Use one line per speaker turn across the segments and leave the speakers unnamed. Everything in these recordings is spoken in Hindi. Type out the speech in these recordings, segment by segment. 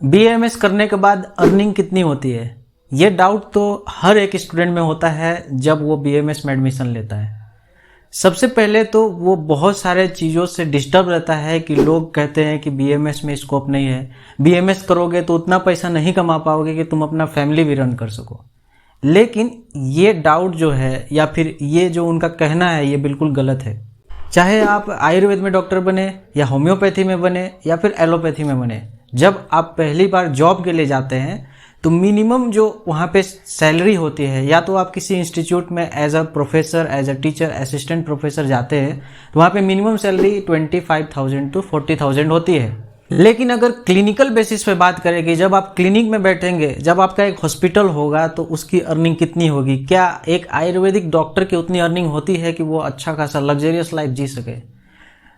बीएमएस करने के बाद अर्निंग कितनी होती है, ये डाउट तो हर एक स्टूडेंट में होता है जब वो बीएमएस में एडमिशन लेता है। सबसे पहले तो वो बहुत सारे चीज़ों से डिस्टर्ब रहता है कि लोग कहते हैं कि बीएमएस में स्कोप नहीं है, बीएमएस करोगे तो उतना पैसा नहीं कमा पाओगे कि तुम अपना फैमिली भी रन कर सको। लेकिन ये डाउट जो है या फिर ये जो उनका कहना है ये बिल्कुल गलत है। चाहे आप आयुर्वेद में डॉक्टर बने या होम्योपैथी में बने या फिर एलोपैथी में बने, जब आप पहली बार जॉब के लिए जाते हैं तो मिनिमम जो वहाँ पे सैलरी होती है, या तो आप किसी इंस्टीट्यूट में as a professor, as a teacher, assistant professor जाते हैं तो वहाँ पे मिनिमम सैलरी 25,000 to 40,000 होती है। लेकिन अगर क्लिनिकल बेसिस पे बात करेंगे, जब आप क्लिनिक में बैठेंगे, जब आपका एक हॉस्पिटल होगा तो उसकी अर्निंग कितनी होगी? क्या एक आयुर्वेदिक डॉक्टर की उतनी अर्निंग होती है कि वो अच्छा खासा लग्जरियस लाइफ जी सके?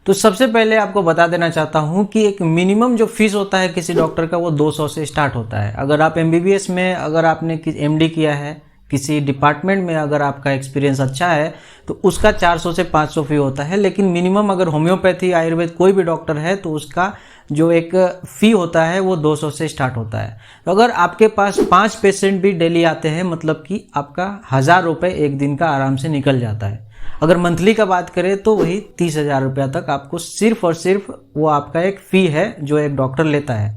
तो सबसे पहले आपको बता देना चाहता हूं कि एक मिनिमम जो फीस होता है किसी डॉक्टर का वो 200 से स्टार्ट होता है। अगर आप एमबीबीएस में, अगर आपने एमडी किया है, किसी डिपार्टमेंट में अगर आपका एक्सपीरियंस अच्छा है तो उसका 400 से 500 फी होता है। लेकिन मिनिमम अगर होम्योपैथी, आयुर्वेद कोई भी डॉक्टर है तो उसका जो एक फ़ी होता है वो 200 से स्टार्ट होता है। तो अगर आपके पास 5 पेशेंट भी डेली आते हैं, मतलब कि आपका 1000 रुपये एक दिन का आराम से निकल जाता है। अगर मंथली का बात करें तो वही 30,000 रुपया तक आपको सिर्फ और सिर्फ वो आपका एक फ़ी है जो एक डॉक्टर लेता है।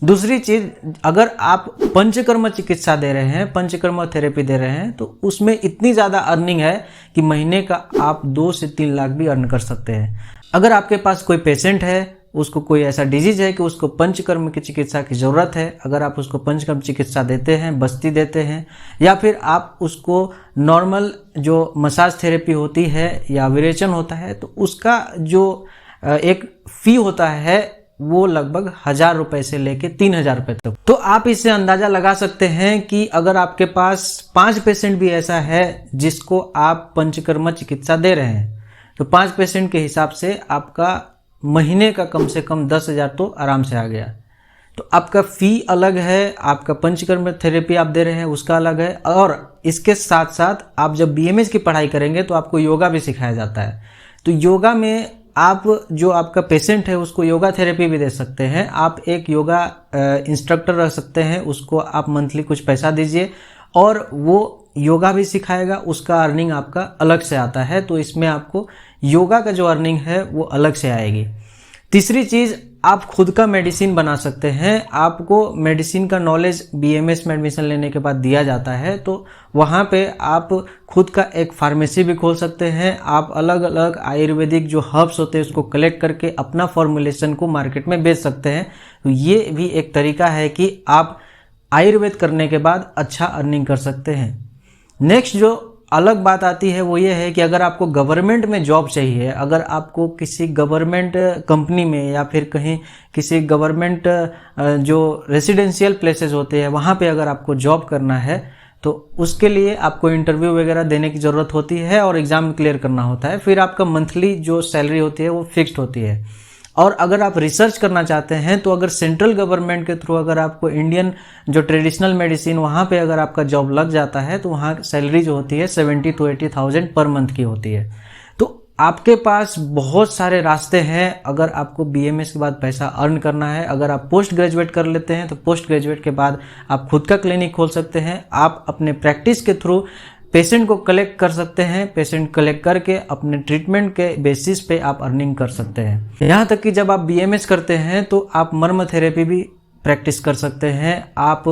दूसरी चीज़, अगर आप पंचकर्म चिकित्सा दे रहे हैं, पंचकर्म थेरेपी दे रहे हैं, तो उसमें इतनी ज़्यादा अर्निंग है कि महीने का आप 2 से 3 लाख भी अर्न कर सकते हैं। अगर आपके पास कोई पेशेंट है, उसको कोई ऐसा डिजीज है कि उसको पंचकर्म की चिकित्सा की ज़रूरत है, अगर आप उसको पंचकर्म चिकित्सा देते हैं, बस्ती देते हैं, या फिर आप उसको नॉर्मल जो मसाज थेरेपी होती है या विरेचन होता है, तो उसका जो एक फ़ी होता है वो लगभग 1000 रुपये से लेके 3000 रुपये तक। तो आप इससे अंदाज़ा लगा सकते हैं कि अगर आपके पास 5 पेशेंट भी ऐसा है जिसको आप पंचकर्म चिकित्सा दे रहे हैं, तो 5 पेशेंट के हिसाब से आपका महीने का कम से कम 10,000 तो आराम से आ गया। तो आपका फ़ी अलग है, आपका पंचकर्म थेरेपी आप दे रहे हैं उसका अलग है, और इसके साथ साथ आप जब बीएमएस की पढ़ाई करेंगे तो आपको योगा भी सिखाया जाता है। तो योगा में आप जो आपका पेशेंट है उसको योगा थेरेपी भी दे सकते हैं। आप एक योगा इंस्ट्रक्टर रख सकते हैं, उसको आप मंथली कुछ पैसा दीजिए और वो योगा भी सिखाएगा, उसका अर्निंग आपका अलग से आता है। तो इसमें आपको योगा का जो अर्निंग है वो अलग से आएगी। तीसरी चीज़, आप खुद का मेडिसिन बना सकते हैं। आपको मेडिसिन का नॉलेज बीएमएस में एडमिशन लेने के बाद दिया जाता है, तो वहाँ पे आप खुद का एक फार्मेसी भी खोल सकते हैं। आप अलग अलग आयुर्वेदिक जो हर्ब्स होते हैं उसको कलेक्ट करके अपना फॉर्मुलेशन को मार्केट में बेच सकते हैं। तो ये भी एक तरीका है कि आप आयुर्वेद करने के बाद अच्छा अर्निंग कर सकते हैं। नेक्स्ट जो अलग बात आती है वो ये है कि अगर आपको गवर्नमेंट में जॉब चाहिए, अगर आपको किसी गवर्नमेंट कंपनी में या फिर कहीं किसी गवर्नमेंट जो रेसिडेंशियल प्लेसेस होते हैं वहाँ पे अगर आपको जॉब करना है, तो उसके लिए आपको इंटरव्यू वगैरह देने की ज़रूरत होती है और एग्ज़ाम क्लियर करना होता है। फिर आपका मंथली जो सैलरी होती है वो फिक्स्ड होती है। और अगर आप रिसर्च करना चाहते हैं तो अगर सेंट्रल गवर्नमेंट के थ्रू अगर आपको इंडियन जो ट्रेडिशनल मेडिसिन वहाँ पे अगर आपका जॉब लग जाता है तो वहाँ सैलरी जो होती है 70,000 to 80,000 पर मंथ की होती है। तो आपके पास बहुत सारे रास्ते हैं अगर आपको बीएमएस के बाद पैसा अर्न करना है। अगर आप पोस्ट ग्रेजुएट कर लेते हैं तो पोस्ट ग्रेजुएट के बाद आप खुद का क्लिनिक खोल सकते हैं। आप अपने प्रैक्टिस के थ्रू पेशेंट को कलेक्ट कर सकते हैं, पेशेंट कलेक्ट करके अपने ट्रीटमेंट के बेसिस पे आप अर्निंग कर सकते हैं। यहाँ तक कि जब आप बीएमएस करते हैं तो आप मर्म थेरेपी भी प्रैक्टिस कर सकते हैं। आप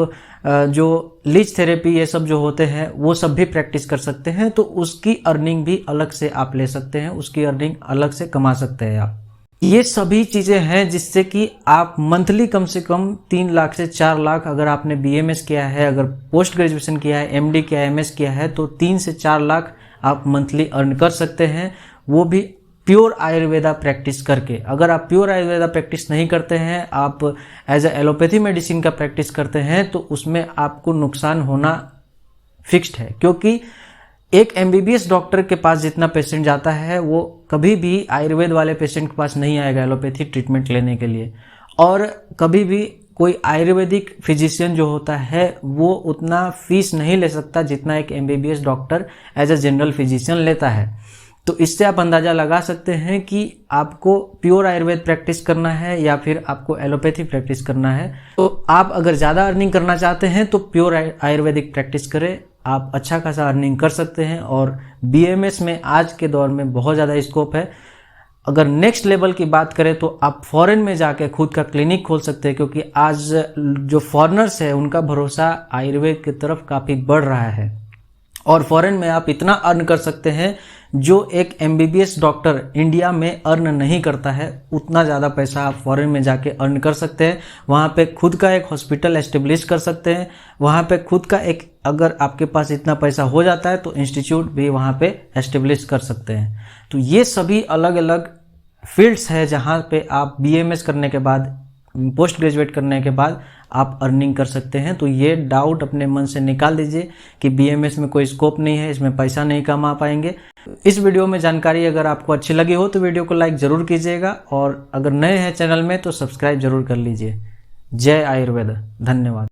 जो लीच थेरेपी ये सब जो होते हैं वो सब भी प्रैक्टिस कर सकते हैं। तो उसकी अर्निंग भी अलग से आप ले सकते हैं, उसकी अर्निंग अलग से कमा सकते हैं आप। ये सभी चीज़ें हैं जिससे कि आप मंथली कम से कम 3 लाख से 4 लाख, अगर आपने बीएमएस किया है, अगर पोस्ट ग्रेजुएशन किया है, एमडी किया है, एमएस किया है, तो 3 से 4 लाख आप मंथली अर्न कर सकते हैं, वो भी प्योर आयुर्वेदा प्रैक्टिस करके। अगर आप प्योर आयुर्वेदा प्रैक्टिस नहीं करते हैं, आप एज ए एलोपैथी मेडिसिन का प्रैक्टिस करते हैं, तो उसमें आपको नुकसान होना फिक्स्ड है। क्योंकि एक एमबीबीएस डॉक्टर के पास जितना पेशेंट जाता है वो कभी भी आयुर्वेद वाले पेशेंट के पास नहीं आएगा एलोपैथी ट्रीटमेंट लेने के लिए। और कभी भी कोई आयुर्वेदिक फिजिशियन जो होता है वो उतना फीस नहीं ले सकता जितना एक MBBS doctor as a general physician लेता है। तो इससे आप अंदाज़ा लगा सकते हैं कि आपको प्योर आयुर्वेद प्रैक्टिस करना है या फिर आपको एलोपैथी प्रैक्टिस करना है। तो आप अगर ज़्यादा अर्निंग करना चाहते हैं तो प्योर आयुर्वेदिक प्रैक्टिस करें, आप अच्छा खासा अर्निंग कर सकते हैं। और बीएमएस में आज के दौर में बहुत ज़्यादा स्कोप है। अगर नेक्स्ट लेवल की बात करें तो आप फॉरेन में जाके खुद का क्लिनिक खोल सकते हैं, क्योंकि आज जो फॉरेनर्स है उनका भरोसा आयुर्वेद की तरफ काफ़ी बढ़ रहा है। और फॉरेन में आप इतना अर्न कर सकते हैं जो एक एमबीबीएस डॉक्टर इंडिया में अर्न नहीं करता है, उतना ज़्यादा पैसा आप फॉरेन में जाके अर्न कर सकते हैं। वहाँ पे खुद का एक हॉस्पिटल एस्टेब्लिश कर सकते हैं, वहाँ पे खुद का एक, अगर आपके पास इतना पैसा हो जाता है तो इंस्टीट्यूट भी वहाँ पे एस्टेब्लिश कर सकते हैं। तो ये सभी अलग अलग फील्ड्स है जहाँ पे आप बीएमएस करने के बाद, पोस्ट ग्रेजुएट करने के बाद आप अर्निंग कर सकते हैं। तो ये डाउट अपने मन से निकाल दीजिए कि बीएमएस में कोई स्कोप नहीं है, इसमें पैसा नहीं कमा पाएंगे। इस वीडियो में जानकारी अगर आपको अच्छी लगी हो तो वीडियो को लाइक ज़रूर कीजिएगा, और अगर नए हैं चैनल में तो सब्सक्राइब जरूर कर लीजिए। जय आयुर्वेद, धन्यवाद।